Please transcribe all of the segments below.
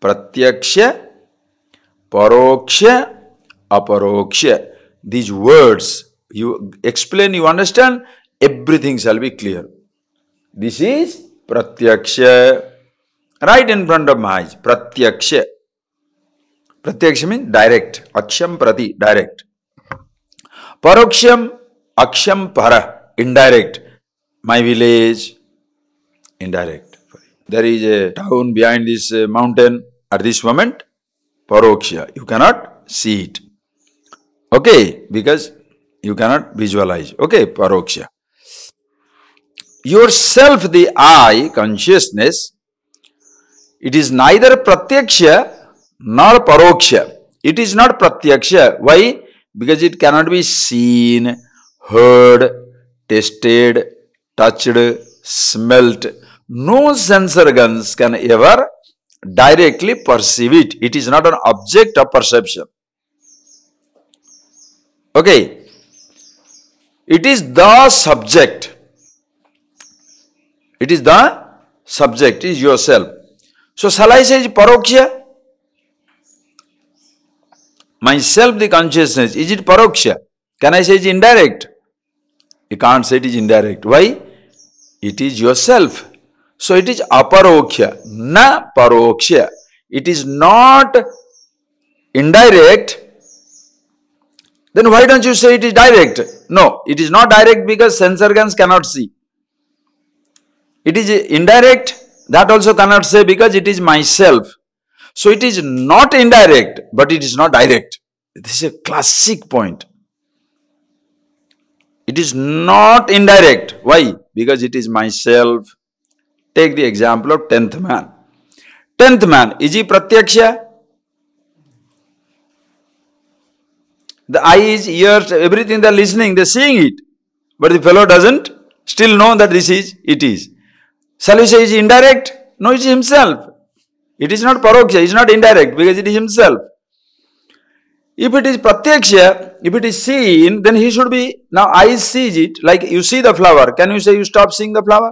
pratyaksha, paroksha, aparoksha. These words, you explain, you understand, everything shall be clear. This is pratyaksha, right in front of my eyes, pratyaksha. Pratyaksha means direct, aksham prati, direct. Paroksham, aksham para, indirect. My village, indirect. There is a town behind this mountain at this moment, paroksha. You cannot see it. Okay, because you cannot visualize. Okay, paroksha. Yourself, the I, consciousness, it is neither pratyaksha nor paroksha. It is not pratyaksha. Why? Because it cannot be seen, heard, tasted, touched, smelt. No sense organs can ever directly perceive it. It is not an object of perception. Okay. It is the subject. It is the subject, is yourself. So shall I say paroksha? Myself, the consciousness, is it paroksha? Can I say it is indirect? You can't say it is indirect. Why? It is yourself. So it is aparoksha, na paroksha. It is not indirect. Then why don't you say it is direct? No, it is not direct because sense organs cannot see. It is indirect, that also cannot say because it is myself. So it is not indirect, but it is not direct. This is a classic point. It is not indirect. Why? Because it is myself. Take the example of 10th man. 10th man, is he pratyaksha? The eyes, ears, everything they are listening, they are seeing it. But the fellow doesn't still know that this is, it is. Shall we say it is indirect? No, it is himself. It is not paroksha, it is not indirect because it is himself. If it is pratyaksha, if it is seen, then he should be, now eyes sees it, like you see the flower. Can you say you stop seeing the flower?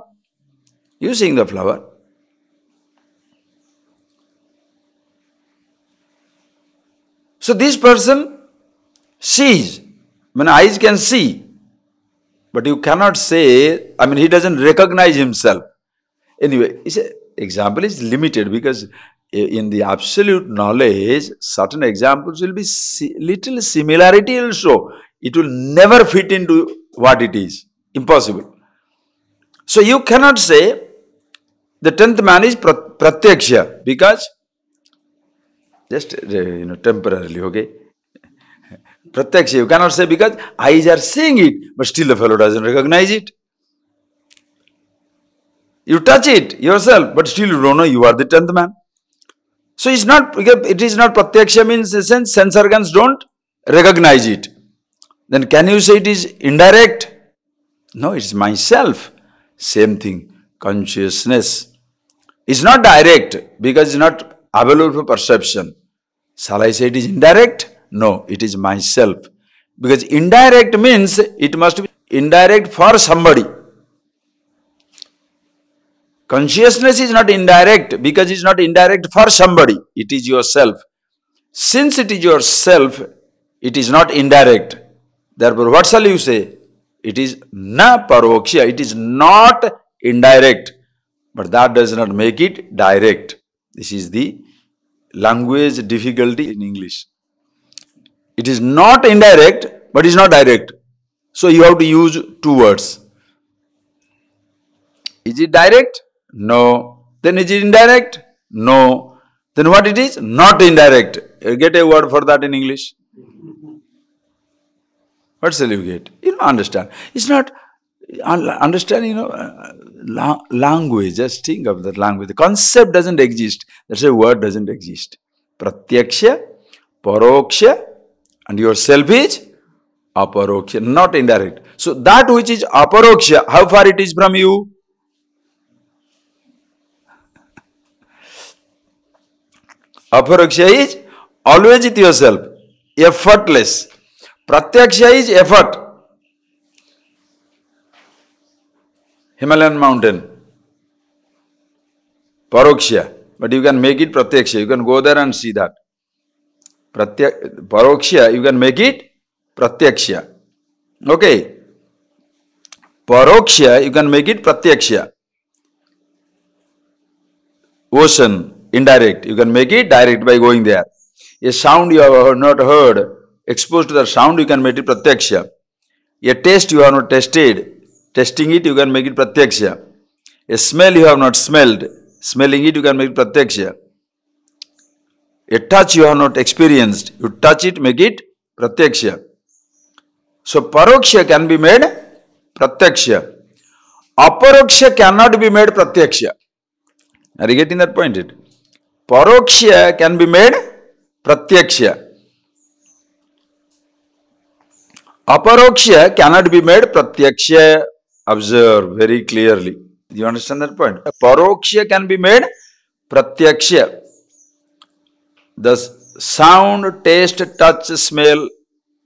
You seeing the flower. So this person sees, when eyes can see, but you cannot say, he doesn't recognize himself. Anyway, example is limited because in the absolute knowledge, certain examples will be little similarity will show. It will never fit into what it is. Impossible. So you cannot say the 10th man is pratyaksha because just temporarily, okay? Pratyaksha, you cannot say because eyes are seeing it, but still the fellow doesn't recognize it. You touch it yourself, but still you don't know you are the 10th man. So it is not pratyaksha means sense organs don't recognize it. Then can you say it is indirect? No, it's myself. Same thing. Consciousness is not direct because it's not available for perception. Shall I say it is indirect? No, it is myself. Because indirect means it must be indirect for somebody. Consciousness is not indirect because it is not indirect for somebody. It is yourself. Since it is yourself, it is not indirect. Therefore, what shall you say? It is na paroksha. It is not indirect. But that does not make it direct. This is the language difficulty in English. It is not indirect, but it is not direct. So you have to use two words. Is it direct? No. Then is it indirect? No. Then what it is? Not indirect. Get a word for that in English. What shall you get? You don't understand. It's not understand, language. Just think of that language. The concept doesn't exist. That's why word doesn't exist. Pratyaksha, paroksha, and yourself is aparoksha, not indirect. So that which is aparoksha, how far it is from you? Aparoksha is always with yourself, effortless. Pratyaksha is effort. Himalayan mountain, paroksha. but you can make it pratyaksha. You can go there and see that. Paroksha, you can make it pratyaksha. Okay. Paroksha, you can make it pratyaksha. Ocean, indirect. You can make it direct by going there. A sound you have not heard, exposed to the sound, you can make it pratyaksha. A taste you have not tasted, testing it, you can make it pratyaksha. A smell you have not smelled, smelling it, you can make it pratyaksha. A touch you have not experienced, you touch it, make it pratyaksha. So paroksha can be made pratyaksha. Aparoksha cannot be made pratyaksha. Are you getting that point? Paroksha can be made pratyaksha. Aparoksha cannot be made pratyaksha. Observe very clearly. Do you understand that point? Paroksha can be made pratyaksha. The sound, taste, touch, smell,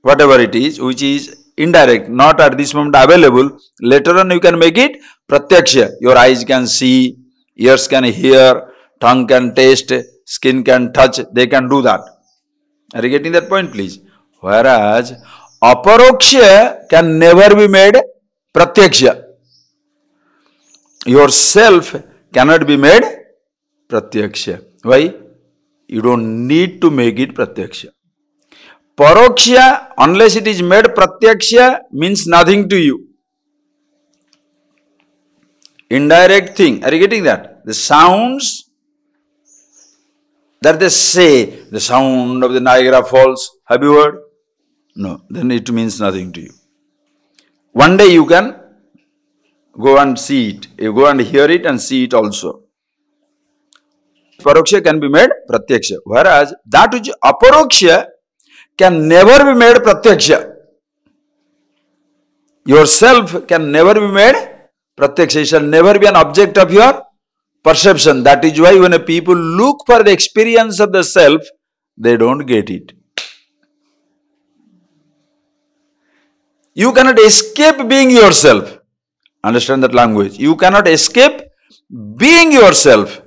whatever it is, which is indirect, not at this moment available, later on you can make it pratyaksha. Your eyes can see, ears can hear, tongue can taste, skin can touch, they can do that. Are you getting that point, please? Whereas aparoksha can never be made pratyaksha. Yourself cannot be made pratyaksha. Why? You don't need to make it pratyaksha. Paroksha, unless it is made pratyaksha, means nothing to you. Indirect thing. Are you getting that? The sounds that they say, the sound of the Niagara Falls, have you heard? No, then it means nothing to you. One day you can go and see it. You go and hear it and see it also. Paroksha can be made pratyaksha. Whereas that which aparoksha can never be made pratyaksha. Yourself can never be made pratyaksha. It shall never be an object of your perception. That is why when people look for the experience of the self, they don't get it. You cannot escape being yourself. Understand that language. You cannot escape being yourself.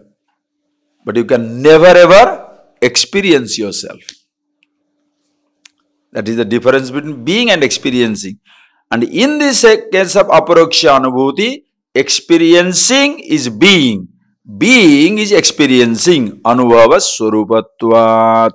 But you can never ever experience yourself. That is the difference between being and experiencing. And in this case of aparoksha anubhuti, experiencing is being. Being is experiencing. Anubhava swarupatvat.